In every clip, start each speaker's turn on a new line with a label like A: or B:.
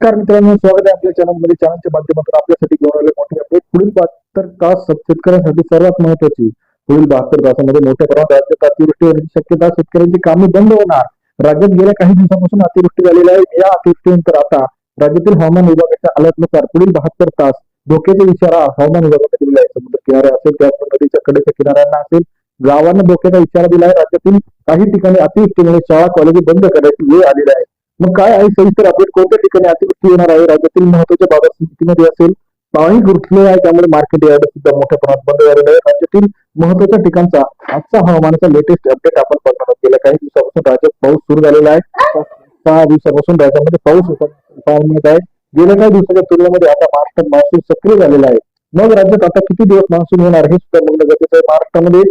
A: नमस्कार मित्रांनो, स्वागत आहे आपल्या चॅनलमध्ये. चॅनलच्या माध्यमातून आपल्यासाठी घेऊन आले मोठी अपडेट. पुढील 72 तास शेतकऱ्यांसाठी सर्वात महत्त्वाची. पुढील 72 तासामध्ये मोठ्या प्रमाणात राज्यात अतिवृष्टी होण्याची शक्यता. शेतकऱ्यांची कामे बंद होणार. राज्यात गेल्या काही दिवसांपासून अतिवृष्टी झालेली आहे. या अतिवृष्टीनंतर आता राज्यातील हवामान विभागाच्या अलर्टनुसार पुढील 72 तास धोक्याचा इशारा हवामान विभागाने दिलेला आहे. समुद्र किनारे असेल, त्याचबरोबर नदीच्या कडेच्या किनाऱ्यांना असेल, गावांना धोक्याचा इशारा दिला आहे. राज्यातील काही ठिकाणी अतिवृष्टीमुळे शाळा कॉलेज बंद करण्याची वेळ आलेली आहे. मग काय आहे सविस्तर अपडेट, कोणत्या ठिकाणी अतिवृष्टी होणार आहे, राज्यातील महत्वाच्या बाजार समितीमध्ये असेल, पाणी घुसले आहे त्यामुळे मार्केट यार्ड सुद्धा मोठ्या प्रमाणात बंद झालेलं आहे. राज्यातील महत्वाच्या ठिकाणचा आजचा हवामानाचा लेटेस्ट अपडेट आपण बघणार आहोत. गेल्या काही दिवसापासून राज्यात पाऊस सुरू झालेला आहे. 6 दिवसापासून राज्यामध्ये पाऊस पाहायला मिळत आहे. गेल्या काही दिवसाच्या तुलनेमध्ये आता महाराष्ट्रात मान्सून सक्रिय झालेला आहे. मग राज्यात आता किती दिवस मान्सून होणार हे सुद्धा बघणं गरजेचं आहे. महाराष्ट्रामध्ये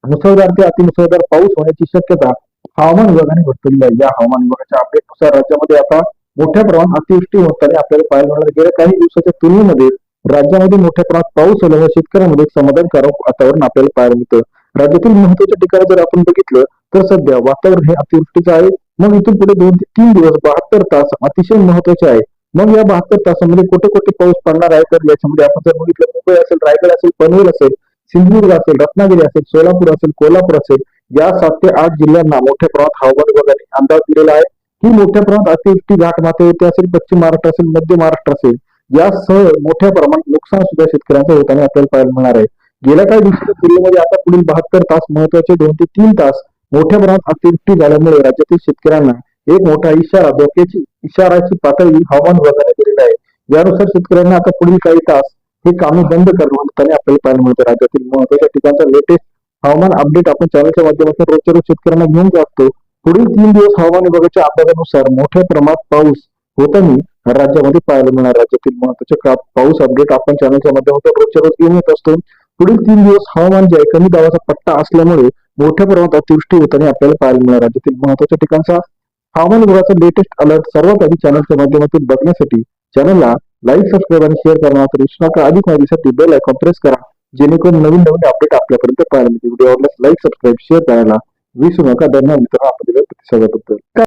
A: मुसळधार ते अतिमुसळधार पाऊस होण्याची शक्यता हवामान विभागाने वर्तवली आहे. या हवामान विभागाच्या अपडेटनुसार राज्यामध्ये आता मोठ्या प्रमाणात अतिवृष्टी होताना आपल्याला पाहायला मिळणार. गेल्या काही दिवसाच्या तुलनेमध्ये राज्यामध्ये मोठ्या प्रमाणात पाऊस झाल्यामुळे शेतकऱ्यांमध्ये एक समाधानकारक वातावरण आपल्याला पाहायला मिळतं. राज्यातील महत्वाच्या ठिकाणी जर आपण बघितलं तर सध्या वातावरण हे अतिवृष्टीचं आहे. मग इथून पुढे 2 ते 3 दिवस 72 तास अतिशय महत्वाचे आहे. मग या 72 तासामध्ये कुठे कुठे पाऊस पडणार आहे, तर याच्यामध्ये आपण जर बघितलं मुंबई असेल, रायगड असेल, पनवेल असेल, सिंधुदुर्ग असेल, रत्नागिरी असेल, सोलापूर असेल, कोल्हापूर असेल, या 7 ते 8 जिल्ह्यांना मोठ्या प्रमाणात हवामान विभागाने अंदाज दिलेला आहे की मोठ्या प्रमाणात अतिवृष्टी घाटमाथ्यावरती असेल, पश्चिम महाराष्ट्र असेल, मध्य महाराष्ट्र असेल, यासह मोठ्या प्रमाणात नुकसान सुद्धा शेतकऱ्यांचं होताना आपल्याला पाहायला मिळणार आहे. गेल्या काही दिवसाच्या तुलनेमध्ये आता पुढील 72 तास महत्वाचे 2 ते 3 तास मोठ्या प्रमाणात अतिवृष्टी झाल्यामुळे राज्यातील शेतकऱ्यांना एक मोठा इशारा, धोक्याची इशाराची पातळी हवामान विभागाने दिलेली आहे. यानुसार शेतकऱ्यांना आता पुढील काही तास हे कामे बंद करण्यात आपल्याला पाहायला मिळतं. राज्यातील महत्वाच्या ठिकाणचा लेटेस्ट हवामान अपडेट आपण चॅनलच्या माध्यमातून रोजच्या रोज शेतकऱ्यांना घेऊन जातो. पुढील 3 दिवस हवामान विभागाच्या अंदाजानुसार मोठ्या प्रमाणात पाऊस होताना राज्यामध्ये पाहायला मिळणार. राज्यातील महत्वाचे पाऊस अपडेट आपण चॅनलच्या माध्यमातून रोजच्या रोज घेऊन येत असतो. पुढील 3 दिवस हवामान जे आहे कमी दाबाचा पट्टा असल्यामुळे मोठ्या प्रमाणात अतिवृष्टी होताना आपल्याला पाहायला मिळणार. राज्यातील महत्वाच्या ठिकाणचा हवामान विभागाचा लेटेस्ट अलर्ट सर्वात आधी चॅनलच्या माध्यमातून बघण्यासाठी चॅनलला लाईक, सबस्क्राईब आणि शेअर करण्याचा विसरू नका. अधिक माहितीसाठी बेल आयकॉन प्रेस करा, जेणेकरून नवीन नवीन अपडेट आपल्यापर्यंत पाहायला मिळतील. व्हिडिओ आवडल्यास लाईक, सबस्क्राईब, शेअर करायला विसरू नका. धन्यवाद मित्रांनो, आपण दिलेल्या प्रतिसादाबद्दल.